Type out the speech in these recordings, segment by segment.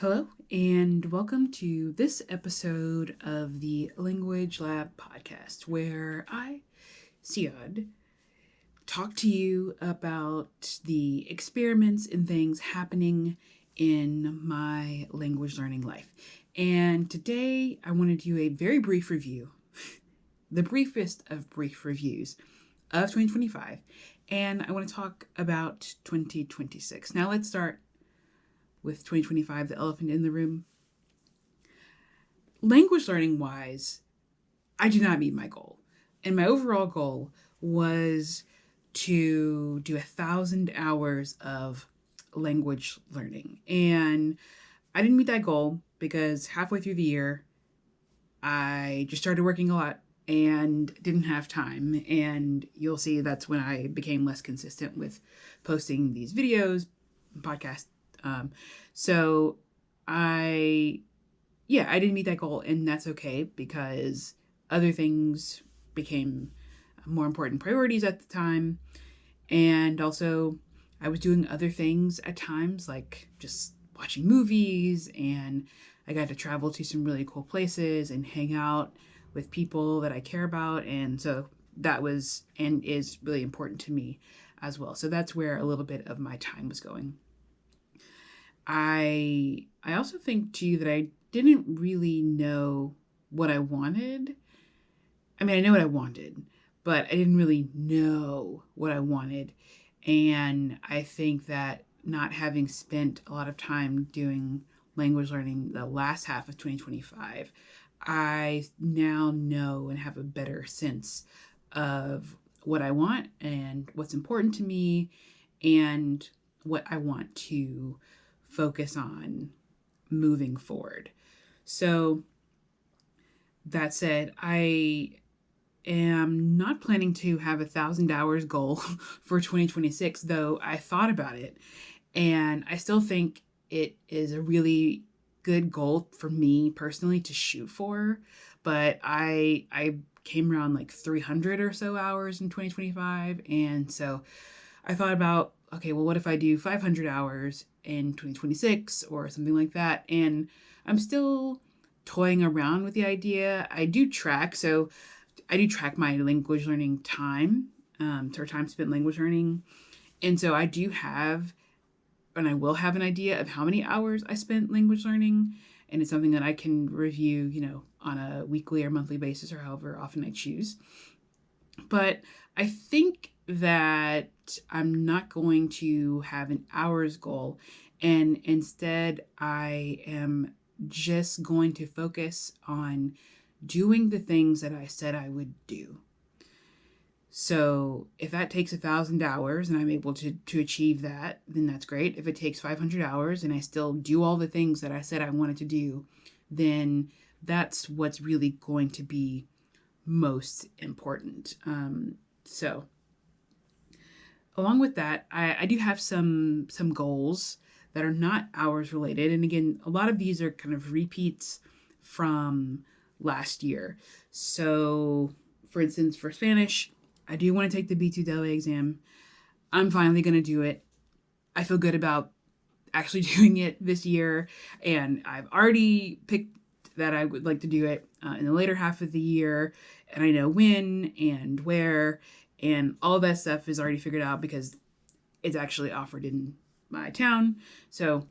Hello, and welcome to this episode of the Language Lab podcast, where I, Siad, talk to you about the experiments and things happening in my language learning life. And today I want to do a very brief review, the briefest of brief reviews of 2025, and I want to talk about 2026. Now let's start with 2025, the elephant in the room. Language learning wise, I did not meet my goal. And my overall goal was to do 1,000 hours of language learning. And I didn't meet that goal because halfway through the year, I just started working a lot and didn't have time. And you'll see that's when I became less consistent with posting these videos, podcasts. So I didn't meet that goal, and that's okay because other things became more important priorities at the time. And also, I was doing other things at times, like just watching movies, and I got to travel to some really cool places and hang out with people that I care about. And so that was and is really important to me as well. So that's where a little bit of my time was going. I also think too that I didn't really know what I wanted. I mean, I know what I wanted, but I didn't really know what I wanted. And I think that not having spent a lot of time doing language learning the last half of 2025, I now know and have a better sense of what I want and what's important to me and what I want to focus on moving forward. So that said, I am not planning to have 1,000 hours goal for 2026, though I thought about it. And I still think it is a really good goal for me personally to shoot for. But I came around like 300 or so hours in 2025. And so I thought about, okay, well, what if I do 500 hours in 2026 or something like that? And I'm still toying around with the idea. I do track my language learning time, or time spent language learning. And so I do have, and I will have an idea of how many hours I spent language learning. And it's something that I can review, on a weekly or monthly basis or however often I choose. But I think that I'm not going to have an hours goal, and instead I am just going to focus on doing the things that I said I would do. So if that takes 1,000 hours and I'm able to achieve that, then that's great. If it takes 500 hours and I still do all the things that I said I wanted to do, then that's what's really going to be most important. So along with that, I do have some goals that are not hours related. And again, a lot of these are kind of repeats from last year. So for instance, for Spanish, I do want to take the B2 exam. I'm finally going to do it. I feel good about actually doing it this year. And I've already picked that I would like to do it in the later half of the year. And I know when and where. And all that stuff is already figured out because it's actually offered in my town. So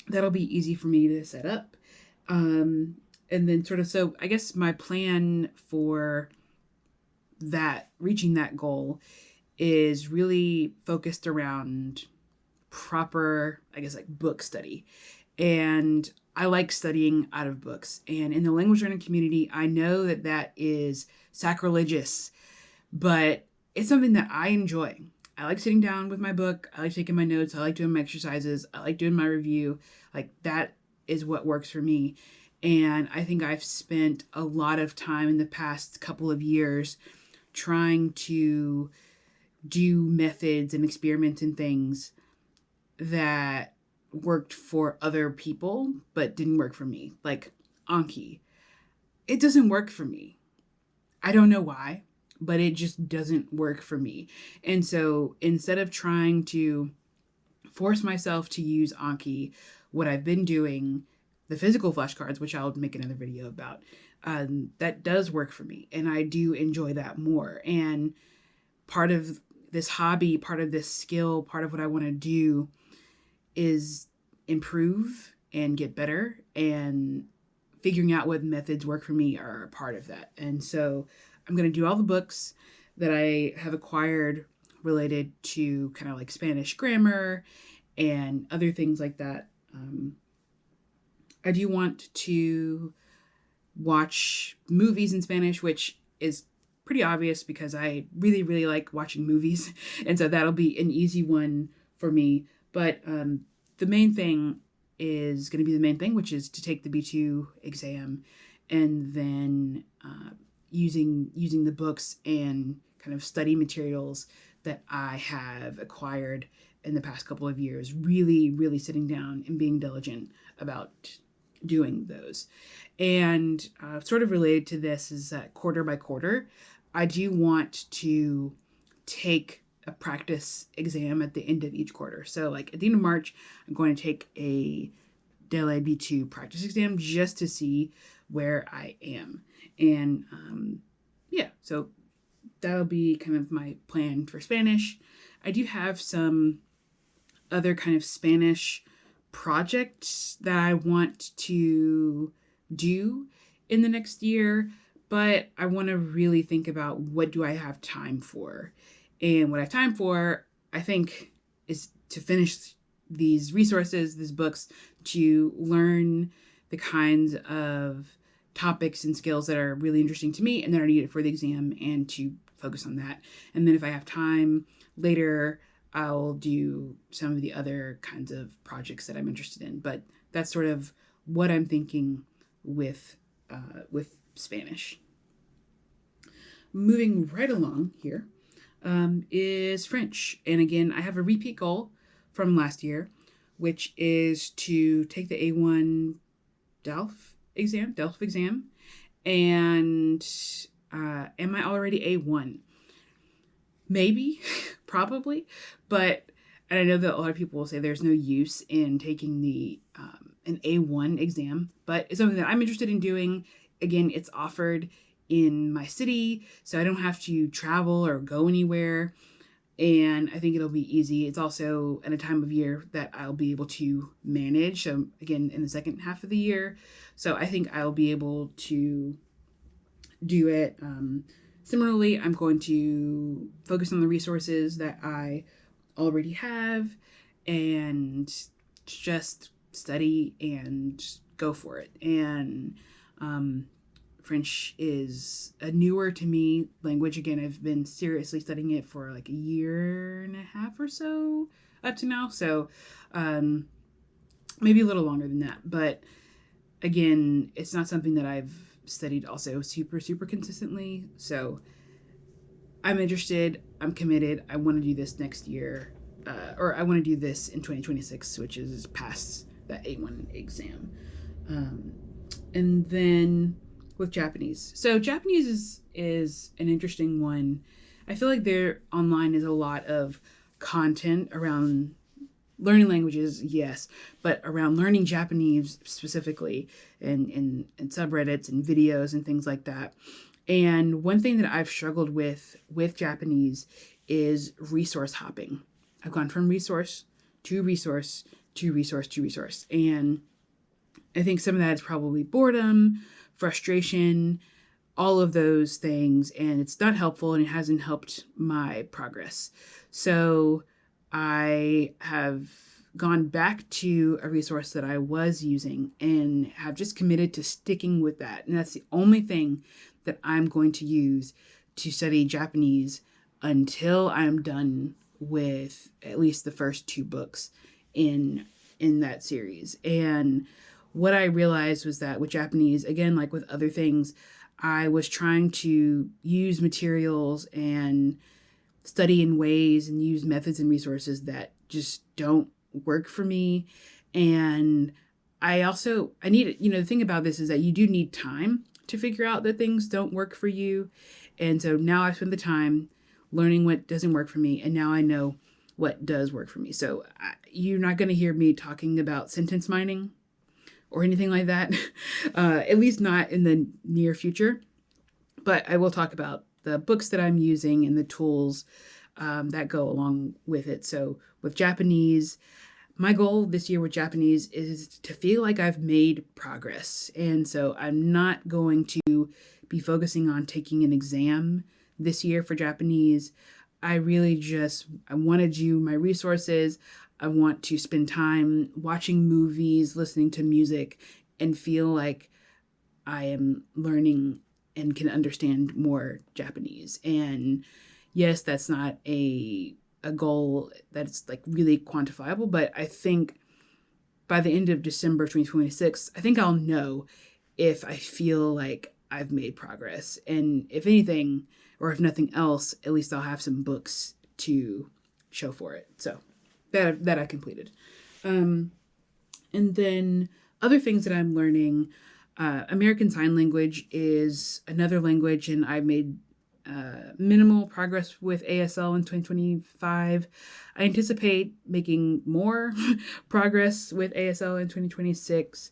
that'll be easy for me to set up. And then so I guess my plan for that, reaching that goal, is really focused around proper, I guess, like book study. And I like studying out of books. And in the language learning community, I know that that is sacrilegious, but it's something that I enjoy. I like sitting down with my book. I like taking my notes. I like doing my exercises. I like doing my review. Like, that is what works for me. And I think I've spent a lot of time in the past couple of years trying to do methods and experiments and things that worked for other people but didn't work for me. Like Anki. It doesn't work for me. I don't know why, but it just doesn't work for me. And so instead of trying to force myself to use Anki, what I've been doing, the physical flashcards, which I'll make another video about, that does work for me. And I do enjoy that more. And part of this hobby, part of this skill, part of what I want to do is improve and get better, and figuring out what methods work for me are a part of that. And so I'm going to do all the books that I have acquired related to kind of like Spanish grammar and other things like that. I do want to watch movies in Spanish, which is pretty obvious because I really, really like watching movies. And so that'll be an easy one for me. But the main thing is going to be the main thing, which is to take the B2 exam, and then using the books and kind of study materials that I have acquired in the past couple of years, really, really sitting down and being diligent about doing those. And sort of related to this is that quarter by quarter, I do want to take a practice exam at the end of each quarter. So like at the end of March, I'm going to take a DELE B2 practice exam just to see where I am. And yeah, so that'll be kind of my plan for Spanish. I do have some other kind of Spanish projects that I want to do in the next year, but I want to really think about what do I have time for. And what I have time for, I think, is to finish these resources, these books, to learn the kinds of topics and skills that are really interesting to me and that are needed for the exam, and to focus on that. And then if I have time later, I'll do some of the other kinds of projects that I'm interested in. But that's sort of what I'm thinking with Spanish. Moving right along here is French. And again, I have a repeat goal from last year, which is to take the A1 DELF exam. And am I already A1? Maybe, probably, but, and I know that a lot of people will say there's no use in taking the an A1 exam, but it's something that I'm interested in doing. Again, it's offered in my city, so I don't have to travel or go anywhere, and I think it'll be easy. It's also at a time of year that I'll be able to manage, so again, in the second half of the year, so I think I'll be able to do it. Similarly, I'm going to focus on the resources that I already have and just study and go for it. And French is a newer to me language. Again, I've been seriously studying it for like a year and a half or so up to now. So maybe a little longer than that. But again, it's not something that I've studied also super consistently. So I'm interested, I'm committed, I want to do this next year, or I want to do this in 2026, which is past that A1 exam. And then with Japanese. So Japanese is an interesting one. I feel like there online is a lot of content around learning languages, yes, but around learning Japanese specifically, and subreddits and videos and things like that. And one thing that I've struggled with Japanese is resource hopping. I've gone from resource to resource to resource to resource. And I think some of that is probably boredom, frustration, all of those things. And it's not helpful, and it hasn't helped my progress. So I have gone back to a resource that I was using and have just committed to sticking with that. And that's the only thing that I'm going to use to study Japanese until I'm done with at least the first 2 books in that series. And what I realized was that with Japanese, again, like with other things, I was trying to use materials and study in ways and use methods and resources that just don't work for me. And I need, the thing about this is that you do need time to figure out that things don't work for you. And so now I spend the time learning what doesn't work for me. And now I know what does work for me. So you're not going to hear me talking about sentence mining or anything like that, at least not in the near future. But I will talk about the books that I'm using and the tools that go along with it. So with Japanese, my goal this year with Japanese is to feel like I've made progress. And so I'm not going to be focusing on taking an exam this year for Japanese. I want to do my resources. I want to spend time watching movies, listening to music, and feel like I am learning and can understand more Japanese. And yes, that's not a goal that's like really quantifiable, but I think by the end of December 2026, I think I'll know if I feel like I've made progress. And if anything, or if nothing else, at least I'll have some books to show for it. So that I completed. And then other things that I'm learning, American Sign Language is another language, and I made minimal progress with ASL in 2025. I anticipate making more progress with ASL in 2026,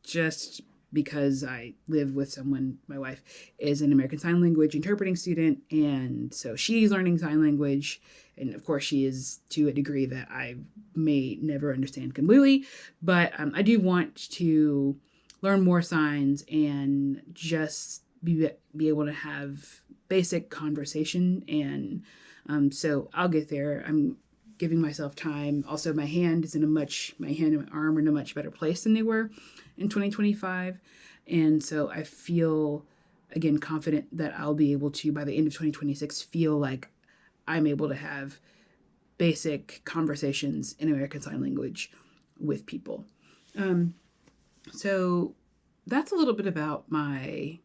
just because I live with someone, my wife is an American Sign Language interpreting student, and so she's learning sign language, and of course she is to a degree that I may never understand completely, but I do want to learn more signs and just be able to have basic conversation, and so I'll get there. I'm giving myself time. Also, my hand and my arm are in a much better place than they were in 2025. And so I feel, again, confident that I'll be able to, by the end of 2026, feel like I'm able to have basic conversations in American Sign Language with people. So that's a little bit about my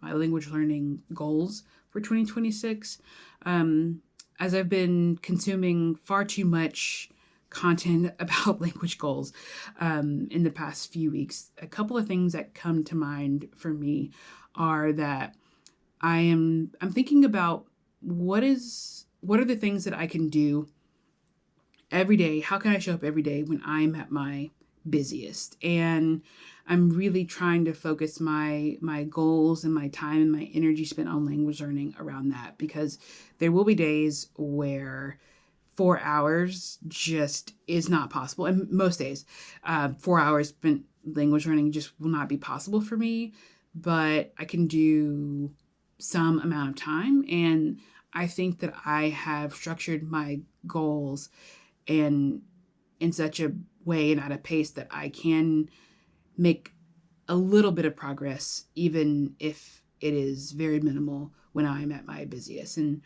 language learning goals for 2026. As I've been consuming far too much content about language goals in the past few weeks, a couple of things that come to mind for me are that I'm thinking about what are the things that I can do every day? How can I show up every day when I'm at my busiest? And I'm really trying to focus my goals and my time and my energy spent on language learning around that, because there will be days where 4 hours just is not possible. And most days, 4 hours spent language learning just will not be possible for me, but I can do some amount of time. And I think that I have structured my goals in such a way and at a pace that I can make a little bit of progress, even if it is very minimal when I'm at my busiest. And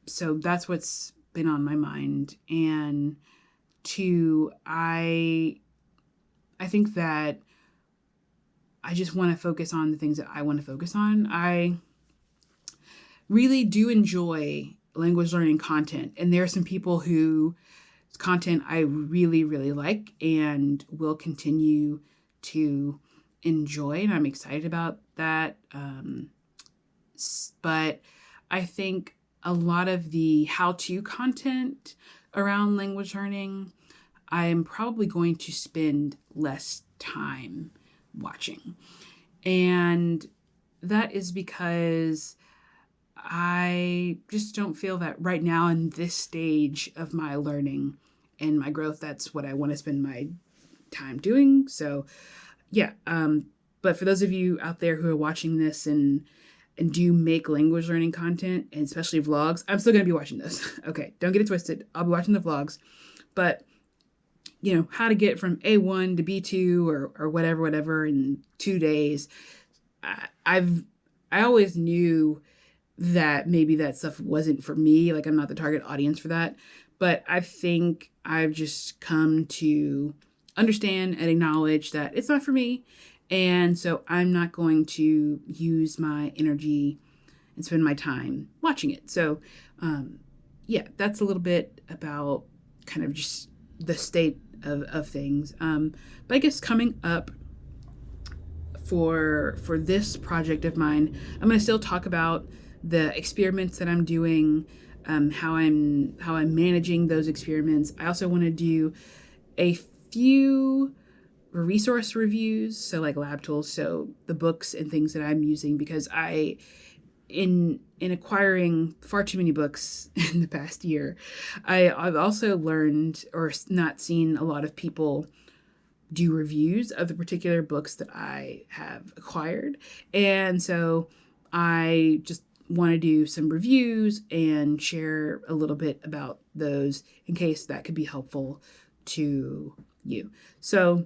so that's what's been on my mind. And two, I think that I just want to focus on the things that I want to focus on. I really do enjoy language learning content, and there are some people who content I really, really like and will continue to enjoy, and I'm excited about that. But I think a lot of the how-to content around language learning, I'm probably going to spend less time watching. And that is because I just don't feel that right now in this stage of my learning and my growth, that's what I want to spend my time doing. So yeah, but for those of you out there who are watching this and do make language learning content, and especially vlogs, I'm still going to be watching this. Okay, don't get it twisted. I'll be watching the vlogs, but how to get from A1 to B2 or whatever in 2 days. I always knew that maybe that stuff wasn't for me. Like, I'm not the target audience for that. But I think I've just come to understand and acknowledge that it's not for me. And so I'm not going to use my energy and spend my time watching it. So, yeah, that's a little bit about kind of just the state of things. But I guess coming up for this project of mine, I'm going to still talk about the experiments that I'm doing. how I'm managing those experiments. I also want to do a few resource reviews, so like lab tools, so the books and things that I'm using, because in acquiring far too many books in the past year, I've also learned or not seen a lot of people do reviews of the particular books that I have acquired. And so I just want to do some reviews and share a little bit about those in case that could be helpful to you. So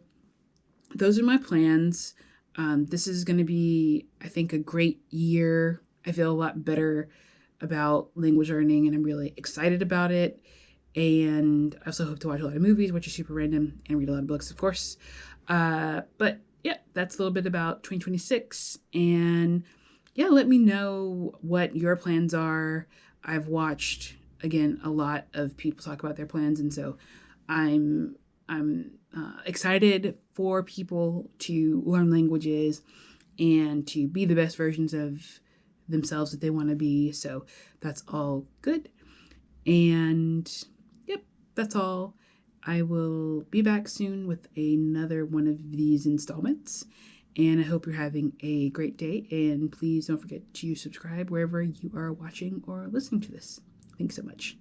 those are my plans. This is going to be, I think, a great year. I feel a lot better about language learning, and I'm really excited about it. And I also hope to watch a lot of movies, which is super random, and read a lot of books, of course. But yeah, that's a little bit about 2026. And yeah, let me know what your plans are. I've watched, again, a lot of people talk about their plans, and so I'm excited for people to learn languages and to be the best versions of themselves that they want to be. So that's all good. And yep, that's all. I will be back soon with another one of these installments. And I hope you're having a great day. And please don't forget to subscribe wherever you are watching or listening to this. Thanks so much.